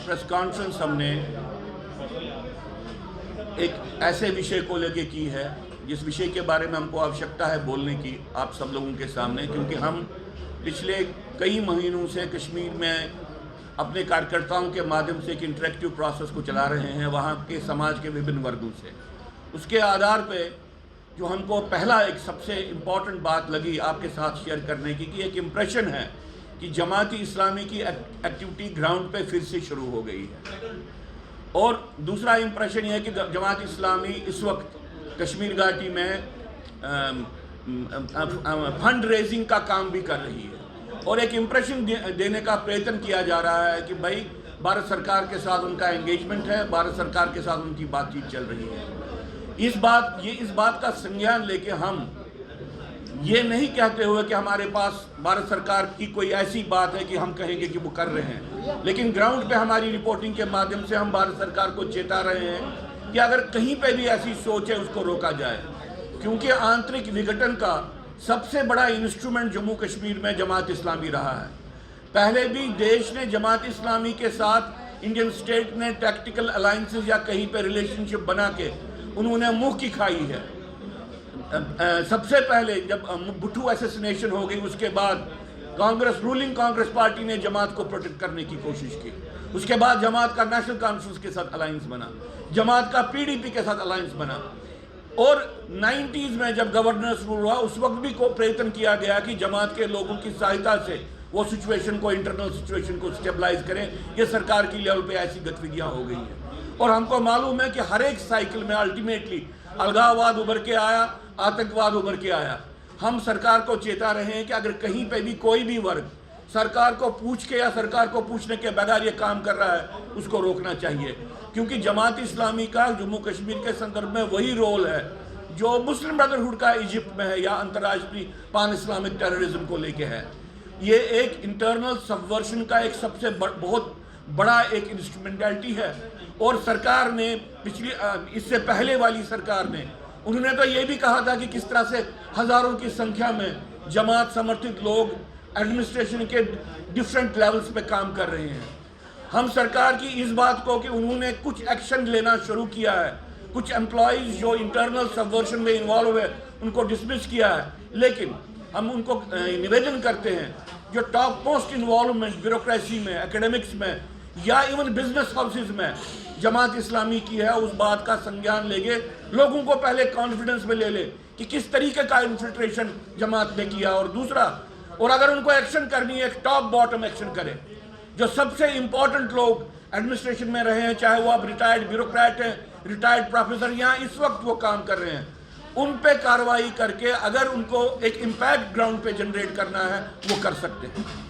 Press conference हमने एक ऐसे विषय को लेके की है जिस विषय के बारे में हमको आवश्यकता है बोलने की आप सब लोगों के सामने, क्योंकि हम पिछले कई महीनों से कश्मीर में अपने कार्यकर्ताओं के माध्यम से एक इंटरेक्टिव प्रोसेस को चला रहे हैं वहाँ के समाज के विभिन्न वर्गों से। उसके आधार पे जो हमको पहला एक सबसे इम्पॉर्टेंट बात लगी आपके साथ शेयर करने की कि एक इम्प्रेशन है कि जमाती इस्लामी की एक्टिविटी ग्राउंड पे फिर से शुरू हो गई है। और दूसरा इम्प्रेशन यह है कि जमात इस्लामी इस वक्त कश्मीर घाटी में फंड रेजिंग का काम भी कर रही है और एक इम्प्रेशन देने का प्रयत्न किया जा रहा है कि भाई भारत सरकार के साथ उनका एंगेजमेंट है, भारत सरकार के साथ उनकी बातचीत चल रही है। इस बात का संज्ञान लेके हम ये नहीं कहते हुए कि हमारे पास भारत सरकार की कोई ऐसी बात है कि हम कहेंगे कि वो कर रहे हैं, लेकिन ग्राउंड पे हमारी रिपोर्टिंग के माध्यम से हम भारत सरकार को चेता रहे हैं कि अगर कहीं पे भी ऐसी सोच है उसको रोका जाए, क्योंकि आंतरिक विघटन का सबसे बड़ा इंस्ट्रूमेंट जम्मू कश्मीर में जमात इस्लामी रहा है। पहले भी देश ने जमात इस्लामी के साथ इंडियन स्टेट ने टैक्टिकल अलायंसेस या कहीं पे रिलेशनशिप बना के उन्होंने मुंह की खाई है। सबसे पहले जब भुट्टो असैसिनेशन हो गई उसके बाद रूलिंग कांग्रेस पार्टी ने जमात को प्रोटेक्ट करने की कोशिश की। उसके बाद जमात का नेशनल कॉन्फ्रेंस के साथ अलायंस बना, जमात का पीडीपी के साथ अलायंस बना। और 90s में जब गवर्नेंस रूल हुआ उस वक्त भी को प्रयत्न किया गया कि जमात के लोगों की सहायता से वो सिचुएशन को, इंटरनल सिचुएशन को स्टेबलाइज करें। ये सरकार की लेवल पे ऐसी गतिविधियां हो गई हैं और हमको मालूम है कि हर एक साइकिल में अल्टीमेटली अलगाववाद उभर के आया, आतंकवाद उभर के आया। हम सरकार को चेता रहे हैं कि अगर कहीं पे भी कोई भी वर्ग सरकार को पूछ के या सरकार को पूछने के बगैर ये काम कर रहा है उसको रोकना चाहिए, क्योंकि जमात इस्लामी का जम्मू कश्मीर के संदर्भ में वही रोल है जो मुस्लिम ब्रदरहुड का इजिप्ट में है या अंतर्राष्ट्रीय पान इस्लामिक टेररिज्म को लेके है। ये एक इंटरनल सबवर्शन का एक सबसे बहुत बड़ा एक इंस्ट्रूमेंटलिटी है। और सरकार ने इससे पहले वाली सरकार ने उन्होंने तो ये भी कहा था कि किस तरह से हजारों की संख्या में जमात समर्थित लोग एडमिनिस्ट्रेशन के डिफरेंट लेवल्स पे काम कर रहे हैं। हम सरकार की इस बात को कि उन्होंने कुछ एक्शन लेना शुरू किया है, कुछ एम्प्लॉयज जो इंटरनल सबवर्शन में इन्वॉल्व है उनको डिसमिस किया है, लेकिन हम उनको निवेदन करते हैं जो टॉप मोस्ट इन्वॉल्वमेंट ब्यूरोक्रेसी में, एकेडमिक्स में या इवन बिजनेस हाउसेज में जमात इस्लामी की है उस बात का संज्ञान लेंगे, लोगों को पहले कॉन्फिडेंस में ले ले कि किस तरीके का इन्फिल्ट्रेशन जमात ने किया। और दूसरा, और अगर उनको एक्शन करनी है एक टॉप बॉटम एक्शन करें। जो सबसे इंपॉर्टेंट लोग एडमिनिस्ट्रेशन में रहे हैं, चाहे वो अब रिटायर्ड ब्यूरोक्रेट हैं, रिटायर्ड प्रोफेसर यहाँ इस वक्त वो काम कर रहे हैं, उन पे कार्रवाई करके अगर उनको एक इम्पैक्ट ग्राउंड पे जनरेट करना है वो कर सकते हैं।